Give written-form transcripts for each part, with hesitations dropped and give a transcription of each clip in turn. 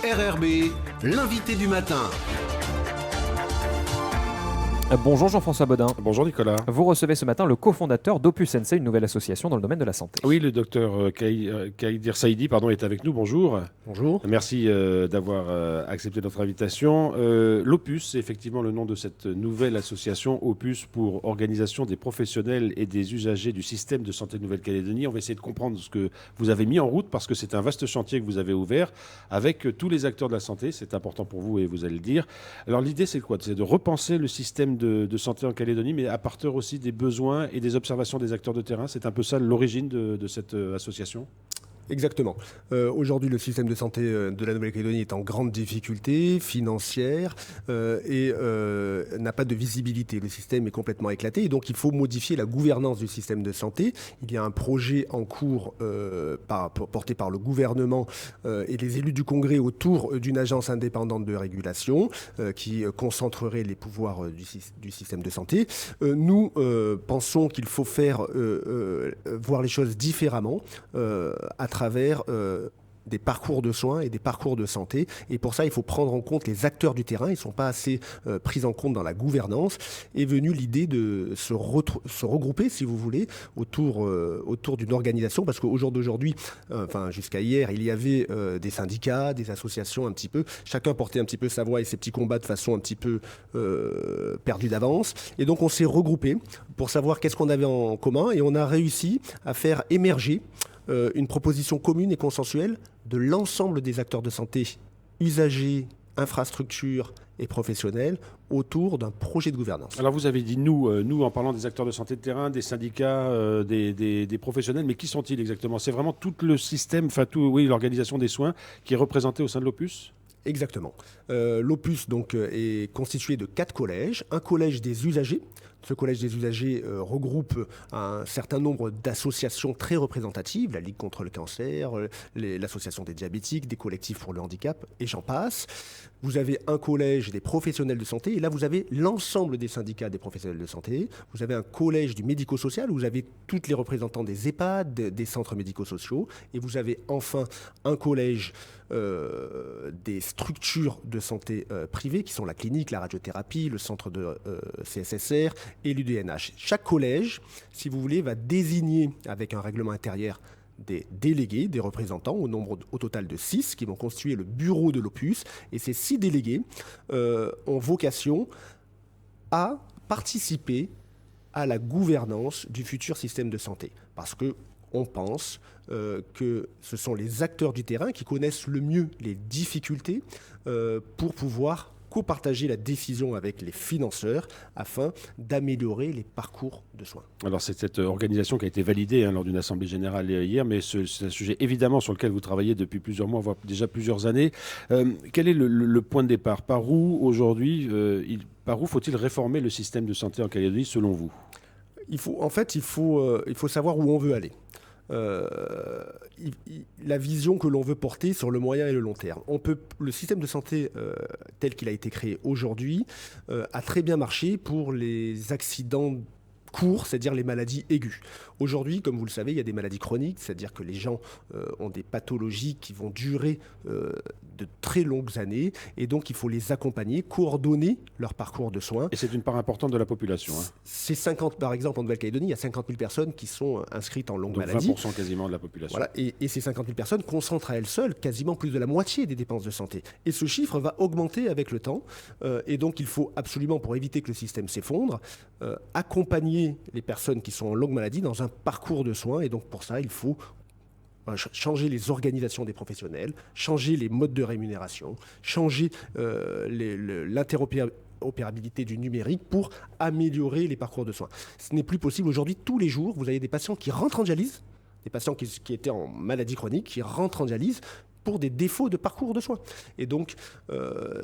RRB, l'invité du matin. Bonjour Jean-François Bodin. Bonjour Nicolas. Vous recevez ce matin le cofondateur d'Opus Sensei, une nouvelle association dans le domaine de la santé. Oui, le docteur Kaïdir Saïdi est avec nous. Bonjour. Bonjour. Merci d'avoir accepté notre invitation. L'Opus, c'est effectivement le nom de cette nouvelle association, Opus pour Organisation des professionnels et des usagers du système de santé de Nouvelle-Calédonie. On va essayer de comprendre ce que vous avez mis en route parce que c'est un vaste chantier que vous avez ouvert avec tous les acteurs de la santé. C'est important pour vous et vous allez le dire. Alors l'idée, c'est quoi ? C'est de repenser le système de santé en Calédonie, mais à partir aussi des besoins et des observations des acteurs de terrain. C'est un peu ça l'origine de cette association ? Exactement. Aujourd'hui, le système de santé de la Nouvelle-Calédonie est en grande difficulté financière et n'a pas de visibilité. Le système est complètement éclaté et donc il faut modifier la gouvernance du système de santé. Il y a un projet en cours porté par le gouvernement et les élus du Congrès autour d'une agence indépendante de régulation qui concentrerait les pouvoirs du système de santé. Nous pensons qu'il faut voir les choses différemment à travers des parcours de soins et des parcours de santé. Et pour ça, il faut prendre en compte les acteurs du terrain. Ils ne sont pas assez pris en compte dans la gouvernance. Est venue l'idée de se regrouper, si vous voulez, autour d'une organisation. Parce qu'au jour d'aujourd'hui, jusqu'à hier, il y avait des syndicats, des associations un petit peu. Chacun portait un petit peu sa voix et ses petits combats de façon un petit peu perdue d'avance. Et donc, on s'est regroupé pour savoir qu'est-ce qu'on avait en commun. Et on a réussi à faire émerger une proposition commune et consensuelle de l'ensemble des acteurs de santé, usagers, infrastructures et professionnels, autour d'un projet de gouvernance. Alors vous avez dit nous en parlant des acteurs de santé de terrain, des syndicats, des professionnels, mais qui sont-ils exactement ? C'est vraiment tout le système, l'organisation des soins qui est représentée au sein de l'Opus ? Exactement. L'Opus donc, est constitué de 4 collèges. Un collège des usagers. Ce collège des usagers regroupe un certain nombre d'associations très représentatives, la Ligue contre le cancer, l'association des diabétiques, des collectifs pour le handicap, et j'en passe. Vous avez un collège des professionnels de santé, et là vous avez l'ensemble des syndicats des professionnels de santé. Vous avez un collège du médico-social, où vous avez toutes les représentants des EHPAD, des centres médico-sociaux, et vous avez enfin un collège des structures de santé privées, qui sont la clinique, la radiothérapie, le centre de CSSR et l'UDNH. Chaque collège, si vous voulez, va désigner avec un règlement intérieur des délégués, des représentants, au total de 6, qui vont constituer le bureau de l'Opus. Et ces 6 délégués ont vocation à participer à la gouvernance du futur système de santé. Parce qu'on pense que ce sont les acteurs du terrain qui connaissent le mieux les difficultés pour pouvoir copartager la décision avec les financeurs afin d'améliorer les parcours de soins. Alors c'est cette organisation qui a été validée lors d'une assemblée générale hier, mais c'est un sujet évidemment sur lequel vous travaillez depuis plusieurs mois, voire déjà plusieurs années. Quel est le point de départ ? Par où aujourd'hui, faut-il réformer le système de santé en Calédonie selon vous ? Il faut savoir où on veut aller. La vision que l'on veut porter sur le moyen et le long terme. Le système de santé tel qu'il a été créé aujourd'hui a très bien marché pour les accidents courts, c'est-à-dire les maladies aiguës. Aujourd'hui, comme vous le savez, il y a des maladies chroniques, c'est-à-dire que les gens ont des pathologies qui vont durer de très longues années, et donc il faut les accompagner, coordonner leur parcours de soins. Et c'est une part importante de la population. C'est 50, par exemple, en Nouvelle-Calédonie, il y a 50 000 personnes qui sont inscrites en longue maladie. 20% quasiment de la population. Voilà, et ces 50 000 personnes concentrent à elles seules quasiment plus de la moitié des dépenses de santé. Et ce chiffre va augmenter avec le temps, et donc il faut absolument, pour éviter que le système s'effondre, accompagner les personnes qui sont en longue maladie dans un parcours de soins, et donc pour ça, il faut changer les organisations des professionnels, changer les modes de rémunération, changer l'interopérabilité du numérique pour améliorer les parcours de soins. Ce n'est plus possible aujourd'hui. Tous les jours, vous avez des patients qui rentrent en dialyse, des patients qui étaient en maladie chronique, qui rentrent en dialyse pour des défauts de parcours de soins. Et donc,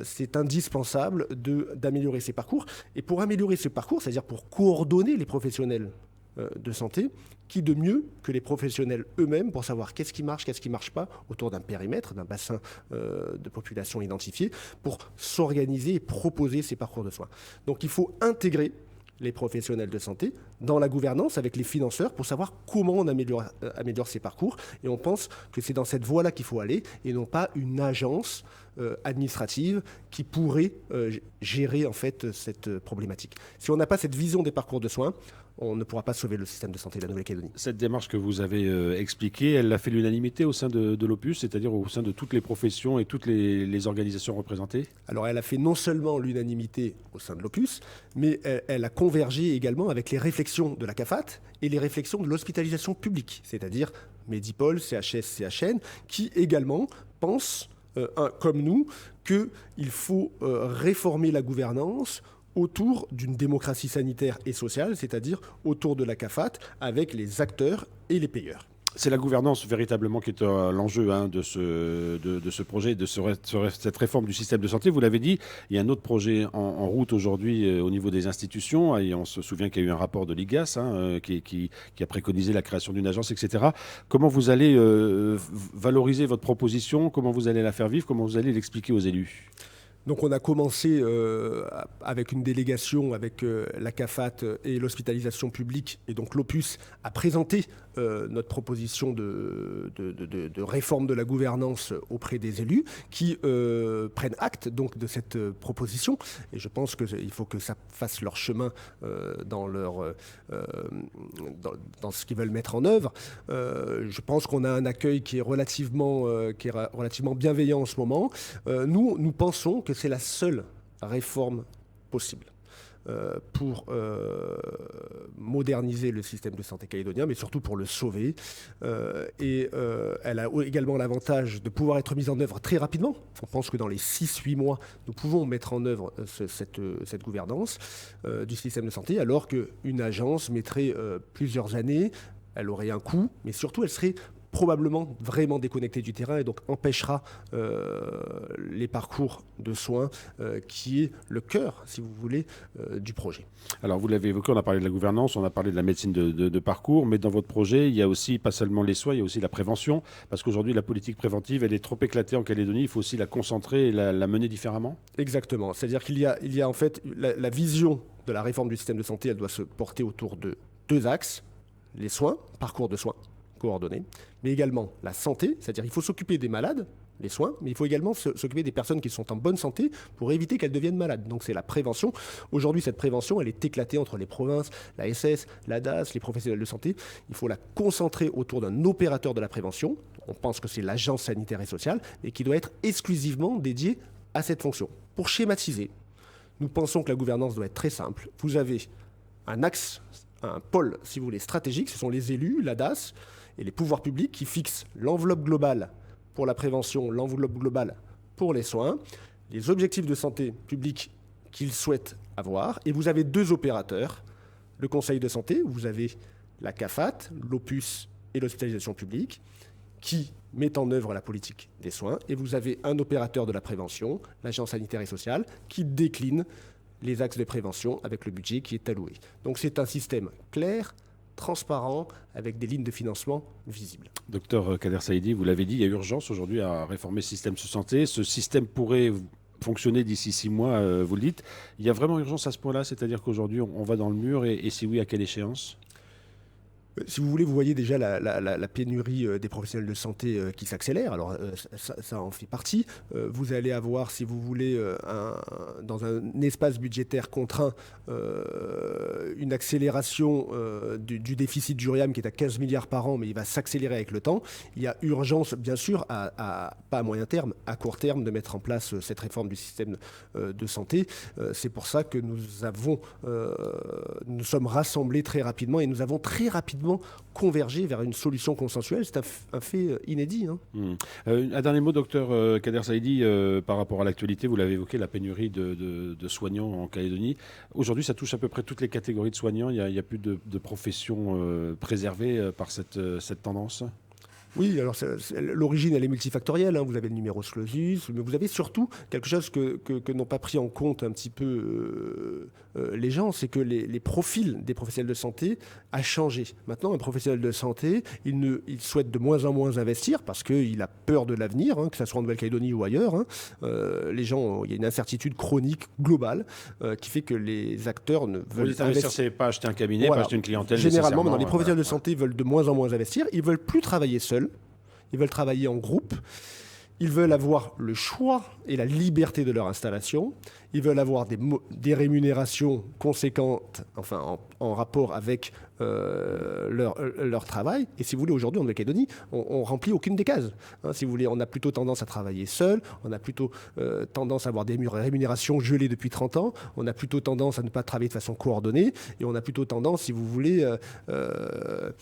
c'est indispensable d'améliorer ces parcours. Et pour améliorer ce parcours, c'est-à-dire pour coordonner les professionnels de santé, qui de mieux que les professionnels eux-mêmes pour savoir qu'est-ce qui marche pas autour d'un périmètre, d'un bassin de population identifié, pour s'organiser et proposer ces parcours de soins. Donc il faut intégrer les professionnels de santé dans la gouvernance avec les financeurs pour savoir comment on améliore ces parcours. Et on pense que c'est dans cette voie-là qu'il faut aller et non pas une agence administrative qui pourrait gérer en fait cette problématique. Si on n'a pas cette vision des parcours de soins, on ne pourra pas sauver le système de santé de la Nouvelle-Calédonie. Cette démarche que vous avez expliquée, elle a fait l'unanimité au sein de l'Opus, c'est-à-dire au sein de toutes les professions et toutes les organisations représentées? Alors elle a fait non seulement l'unanimité au sein de l'Opus, mais elle a convergé également avec les réflexions de la CAFAT et les réflexions de l'hospitalisation publique, c'est-à-dire Medipol, CHS, CHN, qui également pensent, comme nous, qu'il faut réformer la gouvernance autour d'une démocratie sanitaire et sociale, c'est-à-dire autour de la CAFAT, avec les acteurs et les payeurs. C'est la gouvernance véritablement qui est l'enjeu de ce projet, de cette réforme du système de santé. Vous l'avez dit, il y a un autre projet en route aujourd'hui au niveau des institutions. Et on se souvient qu'il y a eu un rapport de l'IGAS qui a préconisé la création d'une agence, etc. Comment vous allez valoriser votre proposition? Comment vous allez la faire vivre? Comment vous allez l'expliquer aux élus? Donc on a commencé avec une délégation avec la CAFAT et l'hospitalisation publique et donc l'Opus à présenter notre proposition de réforme de la gouvernance auprès des élus qui prennent acte donc de cette proposition et je pense qu'il faut que ça fasse leur chemin dans ce qu'ils veulent mettre en œuvre. Je pense qu'on a un accueil qui est relativement bienveillant en ce moment. Nous pensons que c'est la seule réforme possible pour moderniser le système de santé calédonien, mais surtout pour le sauver. Elle a également l'avantage de pouvoir être mise en œuvre très rapidement. On pense que dans les 6-8 mois, nous pouvons mettre en œuvre cette gouvernance du système de santé, alors qu'une agence mettrait plusieurs années, elle aurait un coût, mais surtout elle serait probablement vraiment déconnecté du terrain et donc empêchera les parcours de soins qui est le cœur, si vous voulez, du projet. Alors vous l'avez évoqué, on a parlé de la gouvernance, on a parlé de la médecine de parcours, mais dans votre projet, il y a aussi pas seulement les soins, il y a aussi la prévention, parce qu'aujourd'hui la politique préventive, elle est trop éclatée en Calédonie, il faut aussi la concentrer et la mener différemment? Exactement, c'est-à-dire qu'il y a en fait la vision de la réforme du système de santé, elle doit se porter autour de 2 axes, les soins, parcours de soins coordonnés, mais également la santé, c'est-à-dire il faut s'occuper des malades, les soins, mais il faut également s'occuper des personnes qui sont en bonne santé pour éviter qu'elles deviennent malades. Donc c'est la prévention. Aujourd'hui, cette prévention, elle est éclatée entre les provinces, la SS, la DAS, les professionnels de santé. Il faut la concentrer autour d'un opérateur de la prévention. On pense que c'est l'agence sanitaire et sociale, et qui doit être exclusivement dédiée à cette fonction. Pour schématiser, nous pensons que la gouvernance doit être très simple. Vous avez un axe, un pôle, si vous voulez, stratégique, ce sont les élus, la DAS, et les pouvoirs publics qui fixent l'enveloppe globale pour la prévention, l'enveloppe globale pour les soins, les objectifs de santé publique qu'ils souhaitent avoir. Et vous avez 2 opérateurs, le Conseil de santé, vous avez la CAFAT, l'Opus et l'hospitalisation publique, qui mettent en œuvre la politique des soins. Et vous avez un opérateur de la prévention, l'Agence sanitaire et sociale, qui décline les axes de prévention avec le budget qui est alloué. Donc c'est un système clair, transparent, avec des lignes de financement visibles. Docteur Kader Saïdi, vous l'avez dit, il y a urgence aujourd'hui à réformer le système de santé. Ce système pourrait fonctionner d'ici 6 mois, vous le dites. Il y a vraiment urgence à ce point-là, c'est-à-dire qu'aujourd'hui on va dans le mur et si oui, à quelle échéance? Si vous voulez, vous voyez déjà la pénurie des professionnels de santé qui s'accélère. Alors, ça en fait partie. Vous allez avoir, si vous voulez, dans un espace budgétaire contraint, une accélération du déficit du RIAM qui est à 15 milliards par an, mais il va s'accélérer avec le temps. Il y a urgence, bien sûr, pas à moyen terme, à court terme, de mettre en place cette réforme du système de santé. C'est pour ça que nous sommes rassemblés très rapidement et nous avons très rapidement converger vers une solution consensuelle. C'est un fait inédit. Un dernier mot, docteur Kader Saïdi, par rapport à l'actualité, vous l'avez évoqué, la pénurie de soignants en Calédonie. Aujourd'hui, ça touche à peu près toutes les catégories de soignants. Il n'y a plus de professions préservées par cette tendance. Oui, alors l'origine, elle est multifactorielle. Vous avez le numerus clausus, mais vous avez surtout quelque chose que n'ont pas pris en compte un petit peu les gens, c'est que les profils des professionnels de santé a changé. Maintenant, un professionnel de santé, il souhaite de moins en moins investir parce qu'il a peur de l'avenir, que ce soit en Nouvelle-Calédonie ou ailleurs. Les gens, il y a une incertitude chronique globale qui fait que les acteurs ne veulent investir. C'est pas acheter un cabinet, voilà. pas acheter une clientèle. Généralement, maintenant, les professionnels de santé veulent de moins en moins investir. Ils veulent plus travailler seuls. Ils veulent travailler en groupe. Ils veulent avoir le choix et la liberté de leur installation. Ils veulent avoir des rémunérations conséquentes, enfin en rapport avec leur travail. Et si vous voulez, aujourd'hui, en Nouvelle-Calédonie, on remplit aucune des cases. Si vous voulez, on a plutôt tendance à travailler seul. On a plutôt tendance à avoir des rémunérations gelées depuis 30 ans. On a plutôt tendance à ne pas travailler de façon coordonnée. Et on a plutôt tendance, si vous voulez, voilà.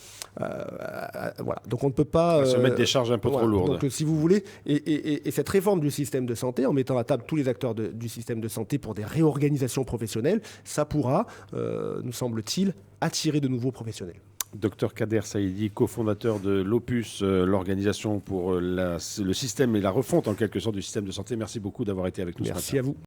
Donc on ne peut pas... se mettre des charges un peu trop lourdes. Donc si vous voulez, et cette réforme du système de santé, en mettant à table tous les acteurs du système de santé pour des réorganisations professionnelles, ça pourra, nous semble-t-il, attirer de nouveaux professionnels. Dr Kader Saïdi, cofondateur de l'Opus, l'organisation pour le système et la refonte en quelque sorte du système de santé. Merci beaucoup d'avoir été avec nous ce matin. Merci à vous.